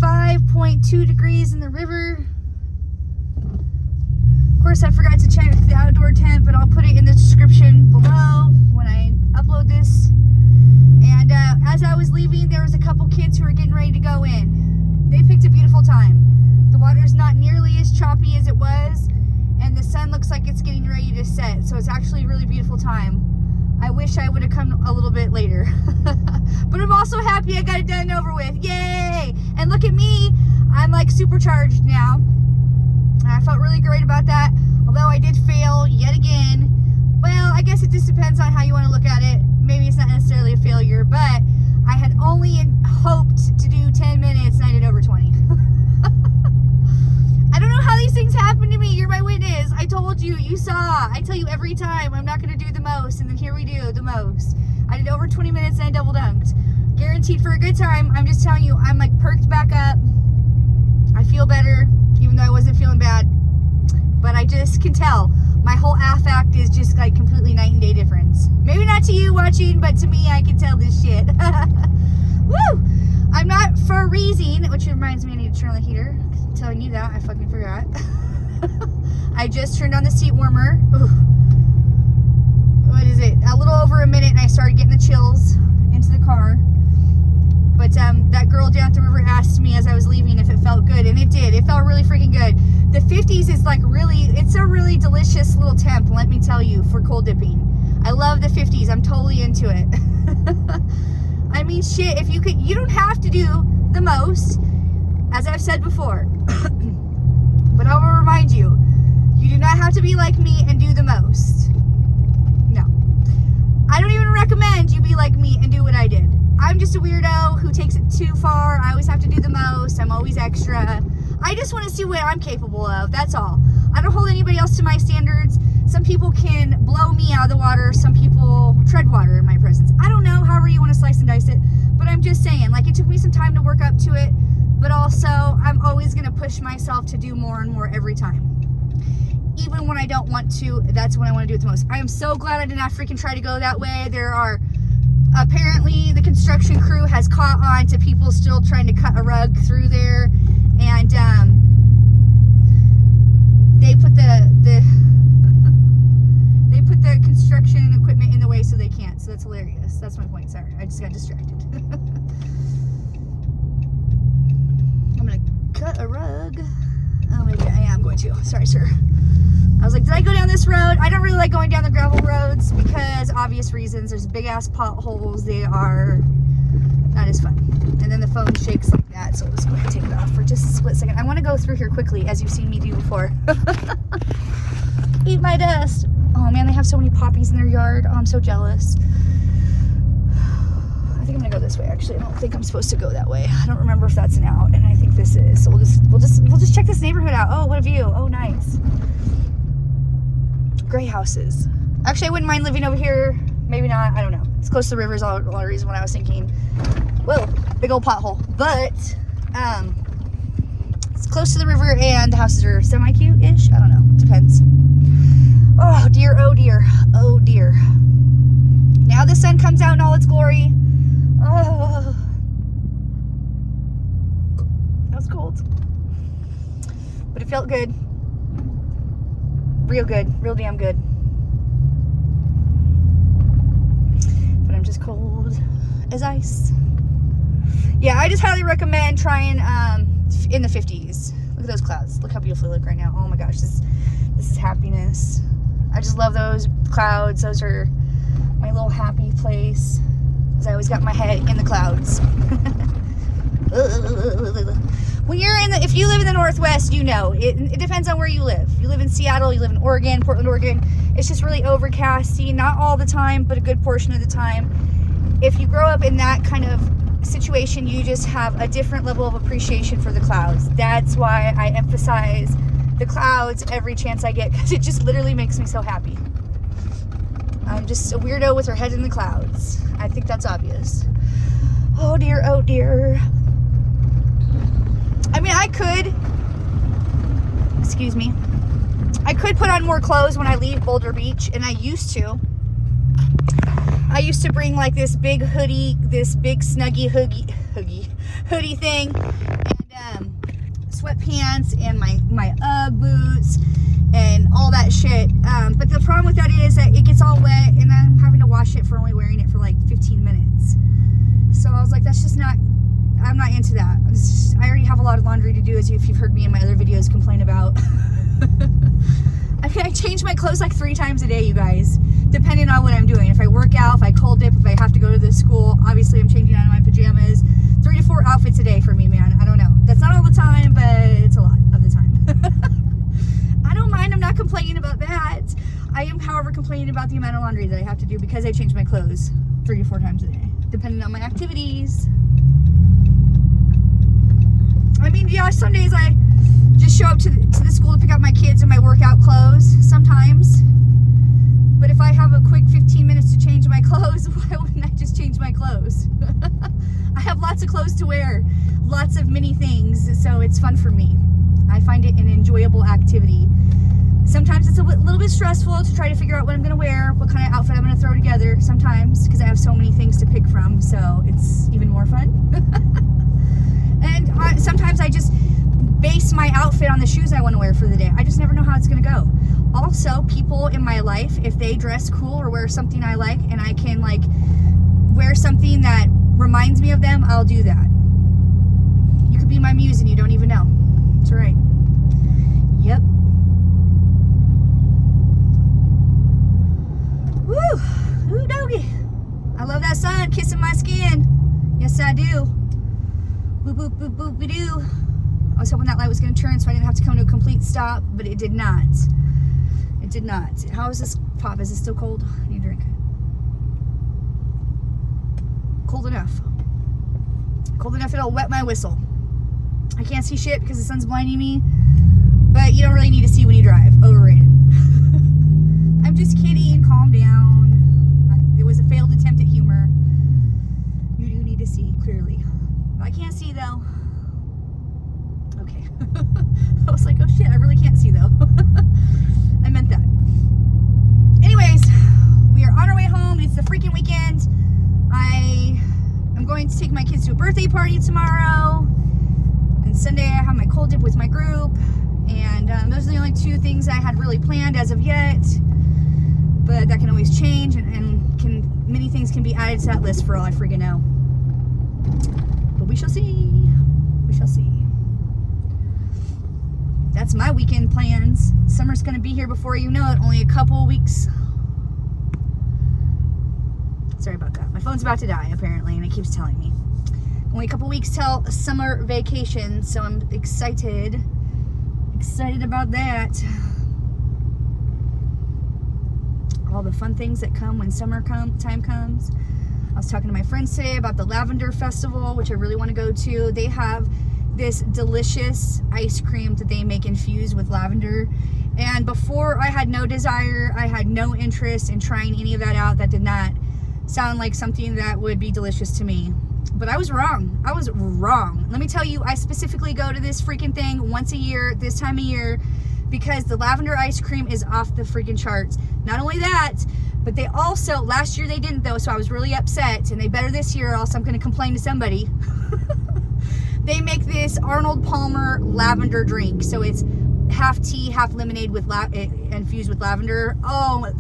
85.2 degrees in the river. Of course, I forgot to check the outdoor temp, but I'll put it in the description below when I upload this. And as I was leaving, there was a couple kids who were getting ready to go in. They picked a beautiful time. The water's not nearly as choppy as it was, and the sun looks like it's getting ready to set, so it's actually a really beautiful time. I wish I would have come a little bit later. But I'm also happy I got it done and over with. Yay! And look at me. I'm like supercharged now. And I felt really great about that. Although I did fail yet again. Well, I guess it just depends on how you want to look at it. Maybe it's not necessarily a failure, but I had only hoped to do 10 minutes and I did over 20. I don't know how these things happen to me. You're my witness. I told you. You saw. I tell you every time I'm not going to do the most, and then here we do the most. I did over 20 minutes and I double dunked. Guaranteed for a good time. I'm just telling you, I'm like perked back up. I feel better, even though I wasn't feeling bad. But I just can tell. My whole affect is just like completely night and day difference. Maybe not to you watching, but to me, I can tell this shit. Woo! I'm not freezing, which reminds me I need to turn on the heater. I'm telling you that, I fucking forgot. I just turned on the seat warmer. Ooh. What is it? A little over a minute and I started getting the chills into the car. But that girl down at the river asked me as I was leaving if it felt good, and it did. It felt really freaking good. The 50s is like really, it's a really delicious little temp, let me tell you, for cold dipping. I love the 50s. I'm totally into it. I mean, shit, if you could, you don't have to do the most, as I've said before. But I will remind you, you do not have to be like me and do the most. No. I don't even recommend you be like me and do what I did. I'm just a weirdo who takes it too far. I always have to do the most. I'm always extra. I just want to see what I'm capable of. That's all. I don't hold anybody else to my standards. Some people can blow me out of the water. Some people tread water in my presence. I don't know, however you want to slice and dice it. But I'm just saying, like, it took me some time to work up to it. But also, I'm always going to push myself to do more and more every time. Even when I don't want to, that's when I want to do it the most. I am so glad I did not freaking try to go that way. There are, apparently, the construction crew has caught on to people still trying to cut a rug through there. And they put they put the construction equipment in the way so they can't. So that's hilarious. That's my point. Sorry, I just got distracted. I'm gonna cut a rug. Oh, maybe I am going to. Sorry, sir. I was like, did I go down this road? I don't really like going down the gravel roads because obvious reasons. There's big ass potholes. They are not as fun. And then the phone shakes like that, so I'll just go ahead and take it off for just a split second. I want to go through here quickly, as you've seen me do before. Eat my dust. Oh man, they have so many poppies in their yard. Oh, I'm so jealous. I think I'm gonna go this way. Actually, I don't think I'm supposed to go that way. I don't remember if that's an out, and I think this is. So we'll just check this neighborhood out. Oh, what a view. Oh, nice. Gray houses. Actually, I wouldn't mind living over here. Maybe not. I don't know. It's close to the river is all the reason when I was thinking. Whoa, big old pothole. But it's close to the river and the houses are semi-cute-ish. I don't know. Depends. Oh dear, oh dear, oh dear. Now the sun comes out in all its glory. Oh, that was cold. But it felt good. Real good. Real damn good. But I'm just cold as ice. Yeah, I just highly recommend trying in the 50s. Look at those clouds. Look how beautiful they look right now. Oh my gosh, this is happiness. I just love those clouds. Those are my little happy place. Because I always got my head in the clouds. When you're if you live in the Northwest, you know. It depends on where you live. You live in Seattle, you live in Oregon, Portland, Oregon. It's just really overcasty. Not all the time, but a good portion of the time. If you grow up in that kind of situation, you just have a different level of appreciation for the clouds. That's why I emphasize the clouds every chance I get, because it just literally makes me so happy. I'm just a weirdo with her head in the clouds. I think that's obvious. Oh dear, oh dear. I mean, I could, excuse me, I could put on more clothes when I leave Boulder Beach, and I used to. I used to bring like this big hoodie, this big snuggy hoodie thing, and Sweatpants and my UGG boots and all that shit. But the problem with that is that it gets all wet and I'm having to wash it for only wearing it for like 15 minutes. So I was like, that's just not, I'm not into that. I already have a lot of laundry to do, as if you've heard me in my other videos complain about. I mean, I change my clothes like 3 times a day, you guys, depending on what I'm doing. If I work out, if I cold dip, if I have to go to the school, obviously I'm changing out of my pajamas. 3 to 4 outfits a day for me, man. I don't know. That's not all the time, but it's a lot of the time. I don't mind. I'm not complaining about that. I am, however, complaining about the amount of laundry that I have to do because I change my clothes 3 to 4 times a day, depending on my activities. I mean, yeah, some days I just show up to the school to pick up my kids in my workout clothes sometimes. But if I have a quick 15 minutes to change my clothes, why wouldn't I just change my clothes? I have lots of clothes to wear, lots of many things, so it's fun for me. I find it an enjoyable activity. Sometimes it's a little bit stressful to try to figure out what I'm going to wear, what kind of outfit I'm going to throw together sometimes, because I have so many things to pick from, so it's even more fun. And sometimes I just base my outfit on the shoes I want to wear for the day. I just never know how it's going to go. Also, people in my life, if they dress cool or wear something I like and I can like wear something that reminds me of them, I'll do that. You could be my muse and you don't even know. That's right. Yep. Woo! Ooh, doggy. I love that sun kissing my skin. Yes, I do. Boop, boop, boop, boop, we do. I was hoping that light was going to turn so I didn't have to come to a complete stop, but it did not. It did not. How is this pop? Is it still cold? I need a drink. Cold enough. Cold enough it'll wet my whistle. I can't see shit because the sun's blinding me, but you don't really need to see when you drive. Overrated. I'm just kidding. Calm down. It was a failed attempt at humor. You do need to see clearly. I can't see though. Okay. I was like, oh shit, I really can't see though. I meant that. Anyways, we are on our way home. It's the freaking weekend. I'm going to take my kids to a birthday party tomorrow. And Sunday I have my cold dip with my group. And those are the only 2 things I had really planned as of yet. But that can always change, and many things can be added to that list for all I freaking know. But we shall see. We shall see. That's my weekend plans. Summer's going to be here before you know it. Only a couple weeks. Sorry about that. My phone's about to die, apparently, and it keeps telling me. Only a couple weeks till summer vacation, so I'm excited. Excited about that. All the fun things that come when summer time comes. I was talking to my friends today about the Lavender Festival, which I really want to go to. They have this delicious ice cream that they make infused with lavender. And before, I had no desire, I had no interest in trying any of that out. That did not sound like something that would be delicious to me. But I was wrong. I was wrong. Let me tell you, I specifically go to this freaking thing once a year, this time of year, because the lavender ice cream is off the freaking charts. Not only that, but they also, last year they didn't though, so I was really upset, and they better this year or else I'm going to complain to somebody. They make this Arnold Palmer lavender drink. So it's half tea, half lemonade with infused with lavender. Oh,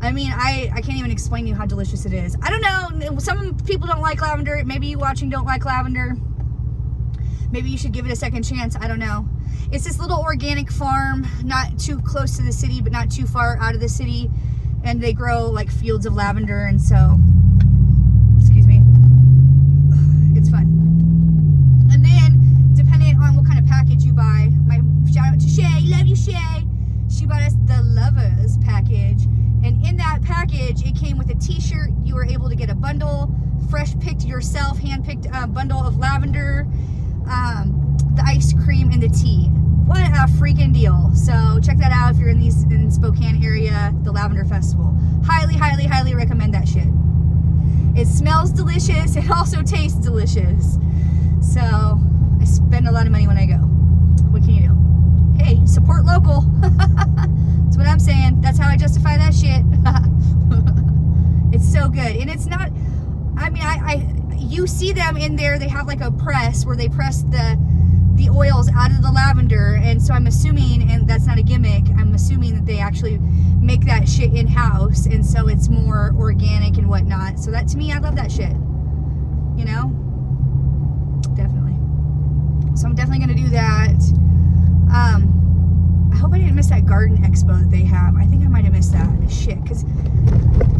I mean, I can't even explain to you how delicious it is. I don't know. Some people don't like lavender. Maybe you watching don't like lavender. Maybe you should give it a second chance. I don't know. It's this little organic farm, not too close to the city, but not too far out of the city. And they grow like fields of lavender. And so, excuse me, it's fun. And then, depending on what kind of package you buy, my shout out to Shay, love you Shay. She bought us the Lovers package. And in that package, it came with a t-shirt. You were able to get a bundle, fresh picked yourself, hand-picked bundle of lavender, the ice cream, and the tea. What a freaking deal. So check that out if you're in Spokane area, the Lavender Festival. Highly, highly, highly recommend that shit. It smells delicious. It also tastes delicious. So I spend a lot of money when I go. What can you do? Hey, support local. That's what I'm saying. That's how I justify that shit. It's so good. And it's not, I mean, you see them in there. They have like a press where they press the oils out of the lavender, and so I'm assuming, and that's not a gimmick, I'm assuming that they actually make that shit in-house, and so it's more organic and whatnot. So that, to me, I love that shit, you know? Definitely. So I'm definitely gonna do that. I hope I didn't miss that garden expo that they have. I think I might have missed that. Shit, because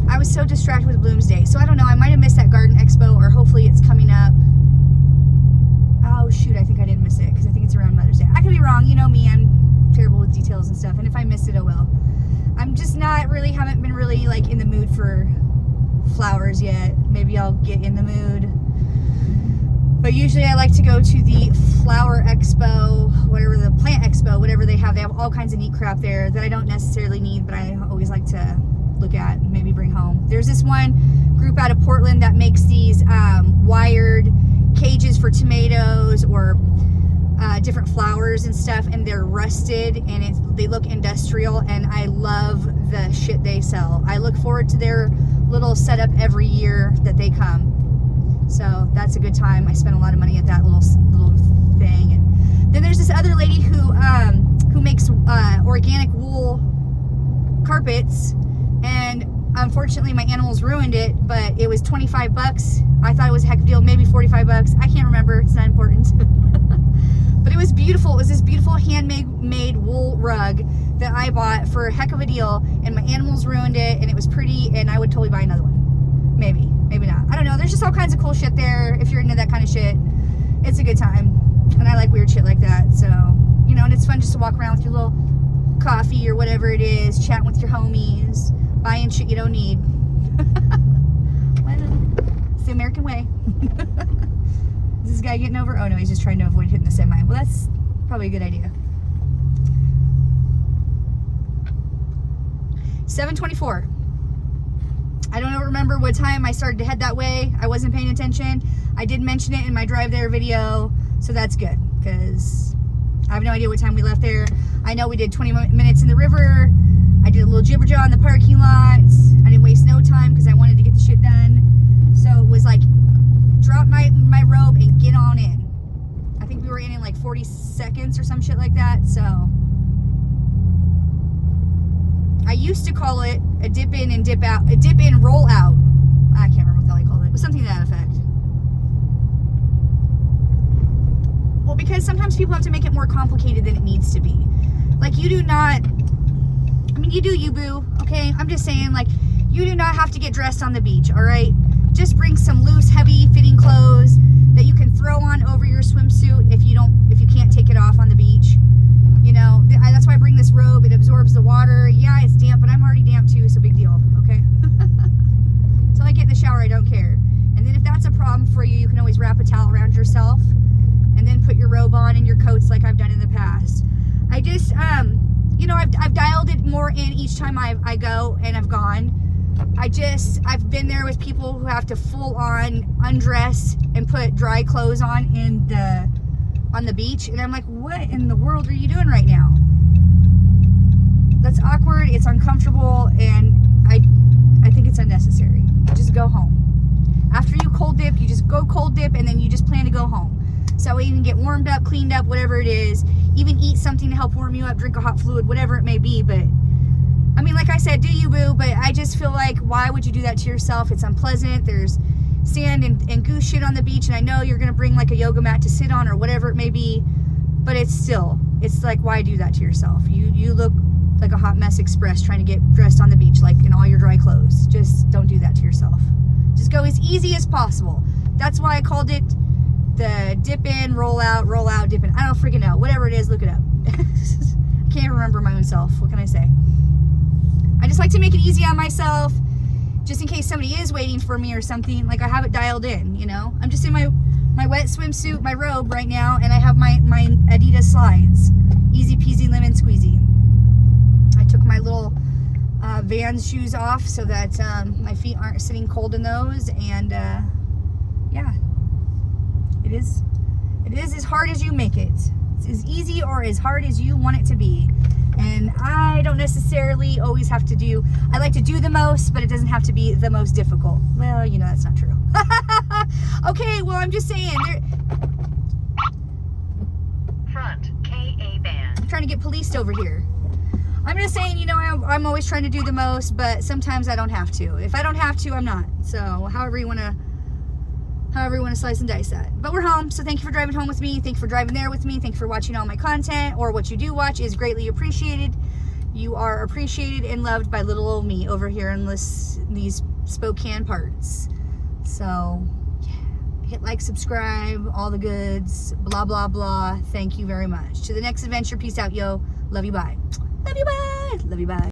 I was so distracted with Bloomsday. So I don't know, I might have missed that garden expo, or hopefully it's coming up. Oh shoot, I think I didn't miss it, because I think it's around Mother's Day. I could be wrong, you know me, I'm terrible with details and stuff, and if I missed it, oh well. I'm just not really, haven't been really like in the mood for flowers yet. Maybe I'll get in the mood. But usually I like to go to the flower expo, whatever, the plant expo, whatever they have. They have all kinds of neat crap there that I don't necessarily need, but I always like to look at and maybe bring home. There's this one group out of Portland that makes these wired cages for tomatoes or different flowers and stuff, and they're rusted and they look industrial, and I love the shit they sell. I look forward to their little setup every year that they come. So that's a good time. I spend a lot of money at that little thing. And then there's this other lady who makes organic wool carpets, and unfortunately my animals ruined it, but it was 25 bucks. I thought it was a heck of a deal, maybe 45 bucks. I can't remember, it's not important. But it was beautiful. It was this beautiful handmade wool rug that I bought for a heck of a deal, and my animals ruined it, and it was pretty, and I would totally buy another one. Maybe not. I don't know. There's just all kinds of cool shit there. If you're into that kind of shit, it's a good time. And I like weird shit like that. So, you know, and it's fun just to walk around with your little coffee or whatever it is, chatting with your homies, buying shit you don't need. Well, it's the American way. Is this guy getting over? Oh no, he's just trying to avoid hitting the semi. Well, that's probably a good idea. 7:24. I don't remember what time I started to head that way. I wasn't paying attention. I did mention it in my drive there video, so that's good, because I have no idea what time we left there. I know we did 20 minutes in the river. I did a little jibber-jaw in the parking lot. I didn't waste no time because I wanted to get the shit done. So it was like, drop my robe and get on in. I think we were in like 40 seconds or some shit like that, so. I used to call it a dip in and dip out, a dip in, roll out. I can't remember what the hell I called it. It was something to that effect. Well, because sometimes people have to make it more complicated than it needs to be. Like, you do not, I mean, you do you, boo, okay? I'm just saying, like, you do not have to get dressed on the beach, all right? Just bring some loose, heavy fitting clothes that you can throw on over your swimsuit if you can't take it off on the beach. You know, that's why I bring this robe. It absorbs the water. Yeah, it's damp, but I'm already damp too, so big deal, okay? Until I get in the shower, I don't care. And then if that's a problem for you, you can always wrap a towel around yourself and then put your robe on and your coats like I've done in the past. I just, you know, I've dialed it more in each time I go and I've gone. I've been there with people who have to full on undress and put dry clothes on the beach, and I'm like, what in the world are you doing right now? That's awkward, it's uncomfortable, and I think it's unnecessary. Just go home. After you cold dip, you just go cold dip, and then you just plan to go home. So you can get warmed up, cleaned up, whatever it is. Even eat something to help warm you up, drink a hot fluid, whatever it may be. But I mean, like I said, do you, boo? But I just feel like, why would you do that to yourself? It's unpleasant. There's sand and goose shit on the beach, and I know you're gonna bring like a yoga mat to sit on or whatever it may be, but it's like, why do that to yourself? You look like a hot mess express trying to get dressed on the beach, like in all your dry clothes. Just don't do that to yourself. Just go as easy as possible. That's why I called it the dip in, roll out, dip in. I don't freaking know. Whatever it is, look it up. I can't remember my own self. What can I say? I just like to make it easy on myself, just in case somebody is waiting for me or something. Like, I have it dialed in, you know? I'm just in my wet swimsuit, my robe right now, and I have my Adidas slides. Easy peasy lemon squeezy. I took my little Vans shoes off so that my feet aren't sitting cold in those, and yeah. It is as hard as you make it. It's as easy or as hard as you want it to be. And I don't necessarily always have to do, I like to do the most, but it doesn't have to be the most difficult. Well, you know, that's not true. Okay, well, I'm just saying, Front, KA band. I'm trying to get policed over here. I'm just saying, you know, I'm always trying to do the most, but sometimes I don't have to. If I don't have to, I'm not. So however you want to slice and dice that. But we're home, so thank you for driving home with me. Thank you for driving there with me. Thank you for watching all my content, or what you do watch is greatly appreciated. You are appreciated and loved by little old me over here in these Spokane parts. So yeah, hit like, subscribe, all the goods, blah, blah, blah. Thank you very much. To the next adventure, peace out, yo. Love you, bye. Love you, bye. Love you, bye.